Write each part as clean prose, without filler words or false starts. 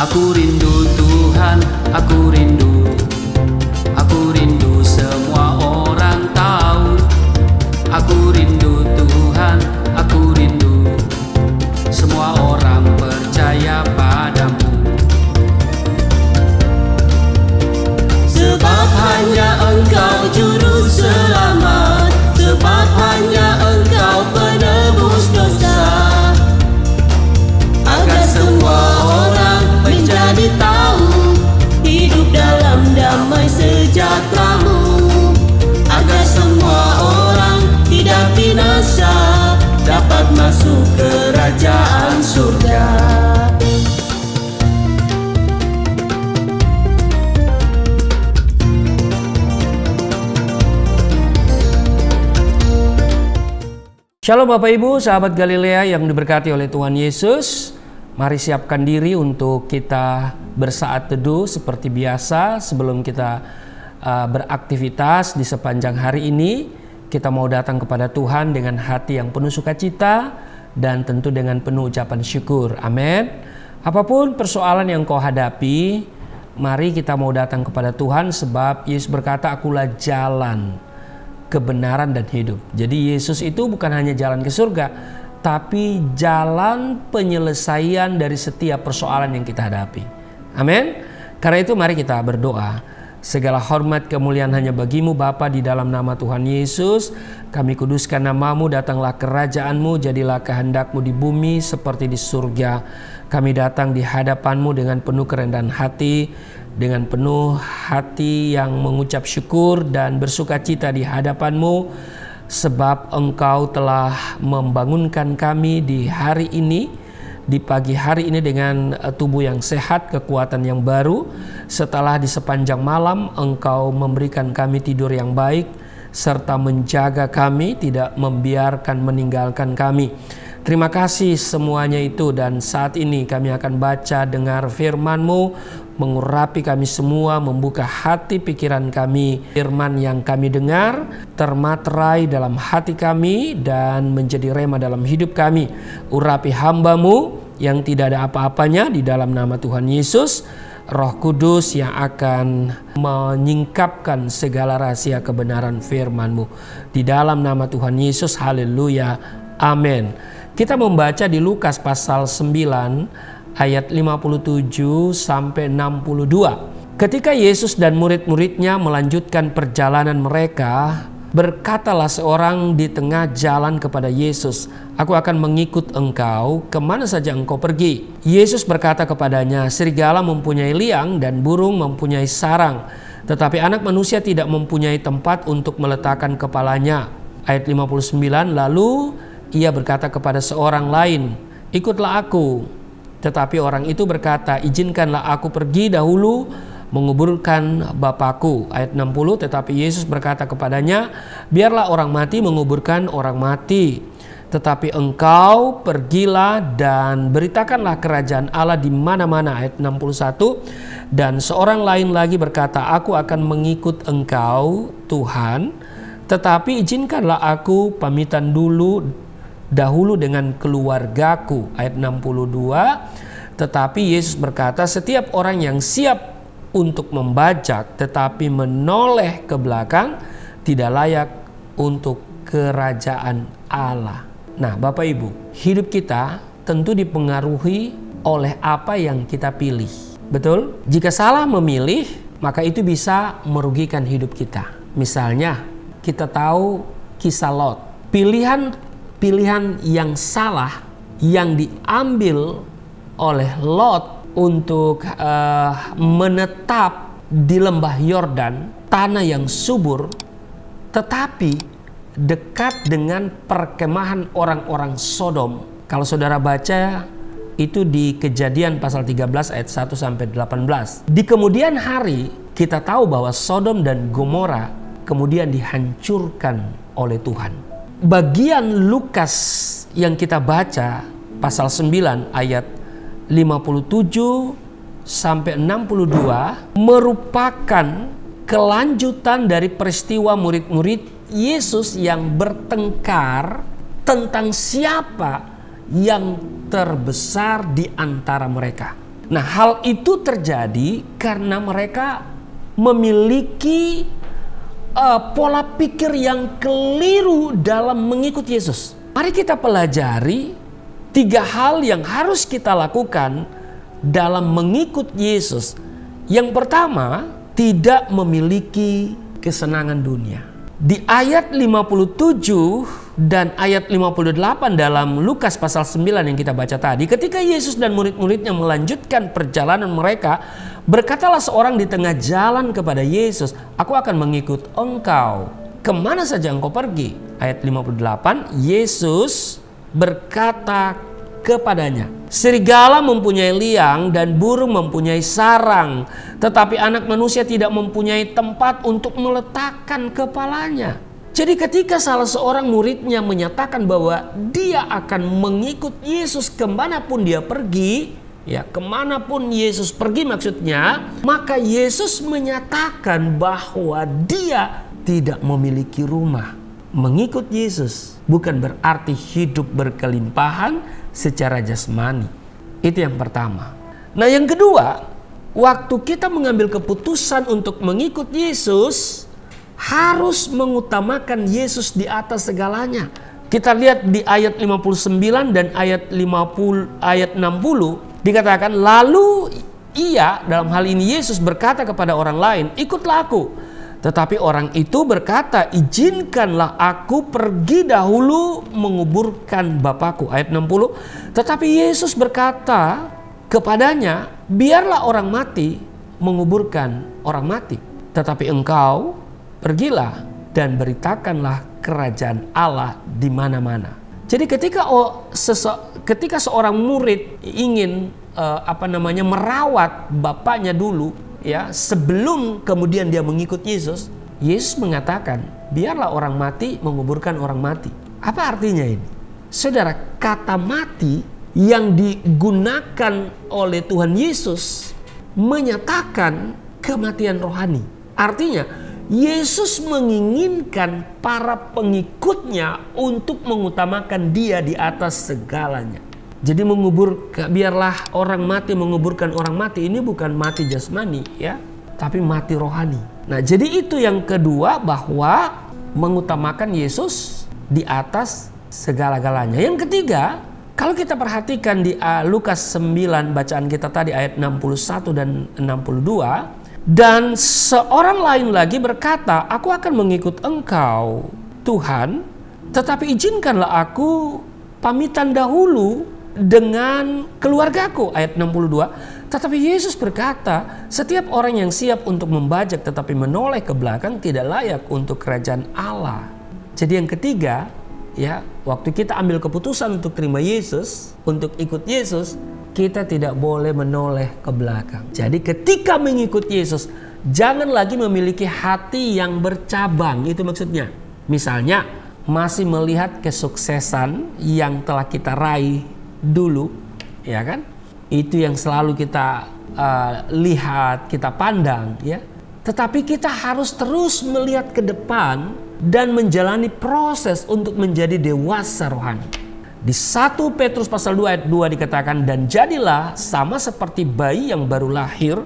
Aku rindu Tuhan, aku rindu. Aku rindu semua orang tahu. Aku rindu Tuhan, aku rindu. Semua orang percaya padamu. Sebab hanya Engkau juru selamat, sebab hanya Engkau penebus dosa, agar semua orang menjadi tahu hidup dalam damai sejahtera-Mu, agar semua orang tidak binasa, dapat masuk kerajaan surga. Shalom Bapak Ibu, sahabat Galilea yang diberkati oleh Tuhan Yesus. Mari siapkan diri untuk kita bersaat teduh seperti biasa. Sebelum kita beraktivitas di sepanjang hari ini, kita mau datang kepada Tuhan dengan hati yang penuh sukacita dan tentu dengan penuh ucapan syukur. Amin. Apapun persoalan yang kau hadapi, mari kita mau datang kepada Tuhan, sebab Yesus berkata, "Akulah jalan, kebenaran dan hidup." Jadi Yesus itu bukan hanya jalan ke surga, tapi jalan penyelesaian dari setiap persoalan yang kita hadapi. Amin. Karena itu mari kita berdoa. Segala hormat kemuliaan hanya bagi-Mu Bapa, di dalam nama Tuhan Yesus. Kami kuduskan nama-Mu, datanglah kerajaan-Mu, jadilah kehendak-Mu di bumi seperti di surga. Kami datang di hadapan-Mu dengan penuh kerendahan hati, dengan penuh hati yang mengucap syukur dan bersukacita di hadapan-Mu, sebab Engkau telah membangunkan kami di hari ini, di pagi hari ini dengan tubuh yang sehat, kekuatan yang baru. Setelah di sepanjang malam Engkau memberikan kami tidur yang baik, serta menjaga kami, tidak membiarkan meninggalkan kami. Terima kasih semuanya itu, dan saat ini kami akan baca dengar firman-Mu, mengurapi kami semua, membuka hati pikiran kami. Firman yang kami dengar termaterai dalam hati kami dan menjadi rema dalam hidup kami. Urapi hamba-Mu yang tidak ada apa-apanya, di dalam nama Tuhan Yesus. Roh Kudus yang akan menyingkapkan segala rahasia kebenaran firman-Mu, di dalam nama Tuhan Yesus. Haleluya, amin. Kita membaca di Lukas pasal 9 ayat 57 sampai 62. Ketika Yesus dan murid-muridnya melanjutkan perjalanan mereka, berkatalah seorang di tengah jalan kepada Yesus, "Aku akan mengikut Engkau kemana saja Engkau pergi." Yesus berkata kepadanya, "Serigala mempunyai liang dan burung mempunyai sarang, tetapi Anak Manusia tidak mempunyai tempat untuk meletakkan kepalanya." Ayat 59, lalu ia berkata kepada seorang lain, "Ikutlah aku." Tetapi orang itu berkata, "Izinkanlah aku pergi dahulu menguburkan Bapakku." Ayat 60, tetapi Yesus berkata kepadanya, "Biarlah orang mati menguburkan orang mati, tetapi engkau pergilah dan beritakanlah kerajaan Allah di mana-mana." Ayat 61, dan seorang lain lagi berkata, "Aku akan mengikut Engkau, Tuhan, tetapi izinkanlah aku pamitan dahulu dengan keluargaku." Ayat 62, tetapi Yesus berkata, "Setiap orang yang siap untuk membajak tetapi menoleh ke belakang tidak layak untuk kerajaan Allah." Nah, Bapak Ibu, hidup kita tentu dipengaruhi oleh apa yang kita pilih. Betul? Jika salah memilih, maka itu bisa merugikan hidup kita. Misalnya, kita tahu kisah Lot. Pilihan yang salah yang diambil oleh Lot untuk menetap di lembah Yordan, tanah yang subur, tetapi dekat dengan perkemahan orang-orang Sodom. Kalau saudara baca itu di Kejadian pasal 13 ayat 1 sampai 18. Di kemudian hari kita tahu bahwa Sodom dan Gomora kemudian dihancurkan oleh Tuhan. Bagian Lukas yang kita baca pasal 9 ayat 57 sampai 62 merupakan kelanjutan dari peristiwa murid-murid Yesus yang bertengkar tentang siapa yang terbesar di antara mereka. Nah, hal itu terjadi karena mereka memiliki pola pikir yang keliru dalam mengikut Yesus. Mari kita pelajari 3 hal yang harus kita lakukan dalam mengikut Yesus. Yang pertama, tidak memiliki kesenangan dunia. Di ayat 57 dan ayat 58 dalam Lukas pasal 9 yang kita baca tadi, ketika Yesus dan murid-muridnya melanjutkan perjalanan mereka, berkatalah seorang di tengah jalan kepada Yesus, "Aku akan mengikut engkau. Kemana saja engkau pergi?" Ayat 58, Yesus berkata kepadanya, "Serigala mempunyai liang dan burung mempunyai sarang, tetapi anak manusia tidak mempunyai tempat untuk meletakkan kepalanya." Jadi ketika salah seorang muridnya menyatakan bahwa dia akan mengikut Yesus kemanapun dia pergi, ya kemanapun Yesus pergi maksudnya, maka Yesus menyatakan bahwa dia tidak memiliki rumah. Mengikut Yesus bukan berarti hidup berkelimpahan secara jasmani. Itu yang pertama. Nah, yang kedua, waktu kita mengambil keputusan untuk mengikut Yesus, harus mengutamakan Yesus di atas segalanya. Kita lihat di ayat 59 dan ayat 60 dikatakan, "Lalu ia," dalam hal ini Yesus, berkata kepada orang lain, "Ikutlah aku." Tetapi orang itu berkata, "Izinkanlah aku pergi dahulu menguburkan Bapakku." Ayat 60. Tetapi Yesus berkata kepadanya, "Biarlah orang mati menguburkan orang mati. Tetapi engkau pergilah dan beritakanlah kerajaan Allah di mana-mana." Jadi ketika seorang murid ingin merawat bapaknya dulu, ya, sebelum kemudian dia mengikut Yesus, Yesus mengatakan, "Biarlah orang mati menguburkan orang mati." Apa artinya ini? Saudara, kata mati yang digunakan oleh Tuhan Yesus menyatakan kematian rohani. Artinya, Yesus menginginkan para pengikutnya untuk mengutamakan dia di atas segalanya. Jadi biarlah orang mati menguburkan orang mati, ini bukan mati jasmani, ya, tapi mati rohani. Nah, jadi itu yang kedua, bahwa mengutamakan Yesus di atas segala-galanya. Yang ketiga, kalau kita perhatikan di Lukas 9 bacaan kita tadi ayat 61 dan 62, "Dan seorang lain lagi berkata, 'Aku akan mengikut engkau, Tuhan, tetapi izinkanlah aku pamitan dahulu dengan keluargaku." Ayat 62. Tetapi Yesus berkata, "Setiap orang yang siap untuk membajak tetapi menoleh ke belakang tidak layak untuk kerajaan Allah." Jadi yang ketiga, ya, waktu kita ambil keputusan untuk terima Yesus, untuk ikut Yesus, kita tidak boleh menoleh ke belakang. Jadi ketika mengikut Yesus, jangan lagi memiliki hati yang bercabang. Itu maksudnya. Misalnya, masih melihat kesuksesan yang telah kita raih dulu, ya kan? Itu yang selalu kita lihat, kita pandang, ya. Tetapi kita harus terus melihat ke depan dan menjalani proses untuk menjadi dewasa rohani. Di 1 Petrus pasal 2 ayat 2 dikatakan, "Dan jadilah sama seperti bayi yang baru lahir,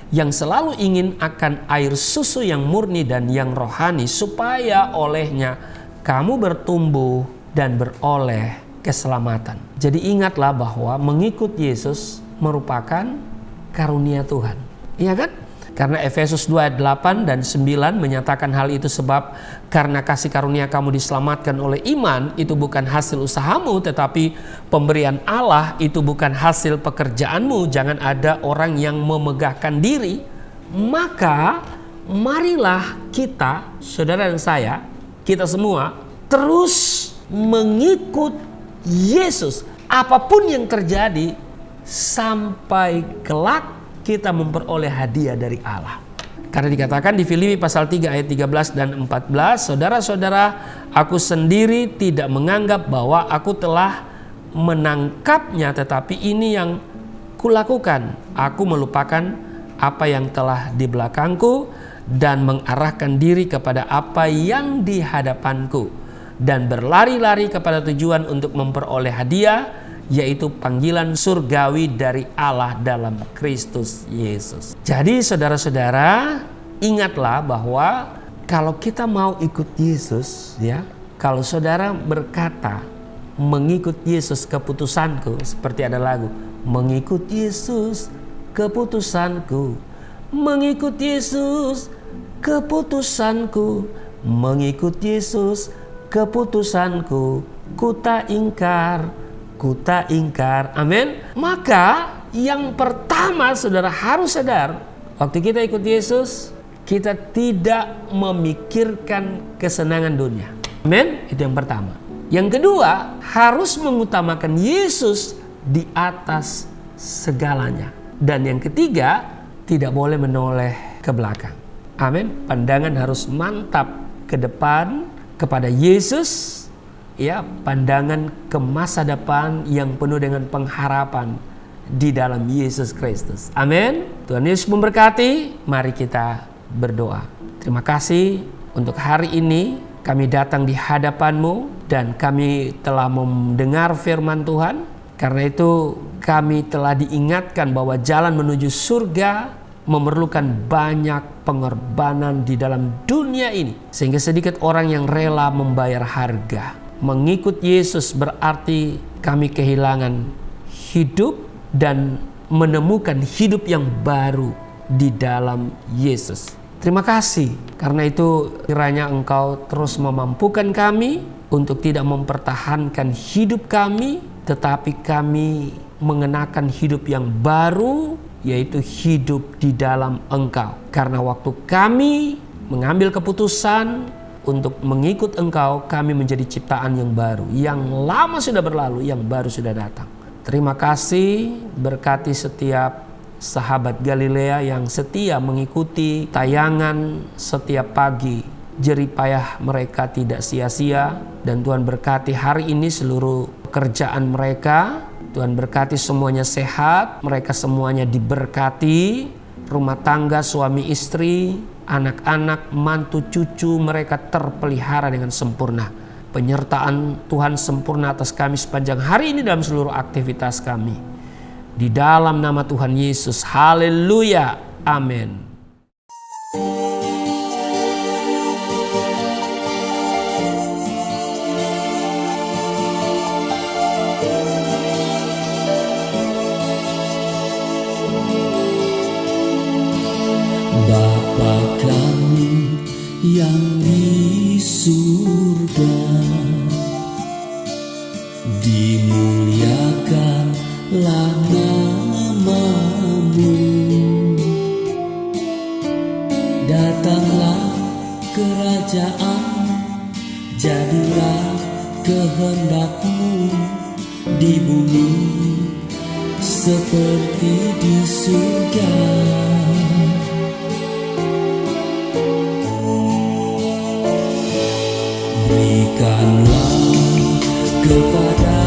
yang selalu ingin akan air susu yang murni dan yang rohani, supaya olehnya kamu bertumbuh dan beroleh keselamatan." Jadi ingatlah bahwa mengikut Yesus merupakan karunia Tuhan. Iya kan? Karena Efesus 2 ayat 8 dan 9 menyatakan hal itu, "Sebab karena kasih karunia kamu diselamatkan oleh iman, itu bukan hasil usahamu, tetapi pemberian Allah, itu bukan hasil pekerjaanmu. Jangan ada orang yang memegahkan diri." Maka marilah kita, saudara dan saya, kita semua terus mengikut Yesus apapun yang terjadi, sampai kelak kita memperoleh hadiah dari Allah. Karena dikatakan di Filipi pasal 3 ayat 13 dan 14, "Saudara-saudara, aku sendiri tidak menganggap bahwa aku telah menangkapnya, tetapi ini yang kulakukan. Aku melupakan apa yang telah di belakangku dan mengarahkan diri kepada apa yang di hadapanku, dan berlari-lari kepada tujuan untuk memperoleh hadiah yaitu panggilan surgawi dari Allah dalam Kristus Yesus. Jadi saudara-saudara, ingatlah bahwa kalau kita mau ikut Yesus, ya, kalau saudara berkata, mengikut Yesus keputusanku, seperti ada lagu, mengikut Yesus keputusanku, mengikut Yesus keputusanku, mengikut Yesus keputusanku, ku tak ingkar, amin. Maka yang pertama saudara harus sadar, waktu kita ikut Yesus, kita tidak memikirkan kesenangan dunia, amin. Itu yang pertama. Yang kedua, harus mengutamakan Yesus di atas segalanya. Dan yang ketiga, tidak boleh menoleh ke belakang, amin. Pandangan harus mantap ke depan kepada Yesus, ya, pandangan ke masa depan yang penuh dengan pengharapan di dalam Yesus Kristus. Amin. Tuhan Yesus memberkati. Mari kita berdoa. Terima kasih untuk hari ini kami datang di hadapan-Mu dan kami telah mendengar firman Tuhan. Karena itu kami telah diingatkan bahwa jalan menuju surga memerlukan banyak pengorbanan di dalam dunia ini, sehingga sedikit orang yang rela membayar harga. Mengikut Yesus berarti kami kehilangan hidup dan menemukan hidup yang baru di dalam Yesus. Terima kasih, karena itu kiranya Engkau terus memampukan kami untuk tidak mempertahankan hidup kami, tetapi kami mengenakan hidup yang baru, yaitu hidup di dalam Engkau. Karena waktu kami mengambil keputusan untuk mengikut Engkau, kami menjadi ciptaan yang baru. Yang lama sudah berlalu, yang baru sudah datang. Terima kasih, berkati setiap sahabat Galilea yang setia mengikuti tayangan setiap pagi. Jerih payah mereka tidak sia-sia, dan Tuhan berkati hari ini seluruh pekerjaan mereka. Tuhan berkati semuanya sehat, mereka semuanya diberkati, rumah tangga, suami istri, anak-anak, mantu, cucu mereka terpelihara dengan sempurna. Penyertaan Tuhan sempurna atas kami sepanjang hari ini dalam seluruh aktivitas kami. Di dalam nama Tuhan Yesus, haleluya, amin. Bapa kami yang di surga, dimuliakanlah nama-Mu. Datanglah kerajaan, jadilah kehendak-Mu di bumi seperti di surga. Berikanlah kepada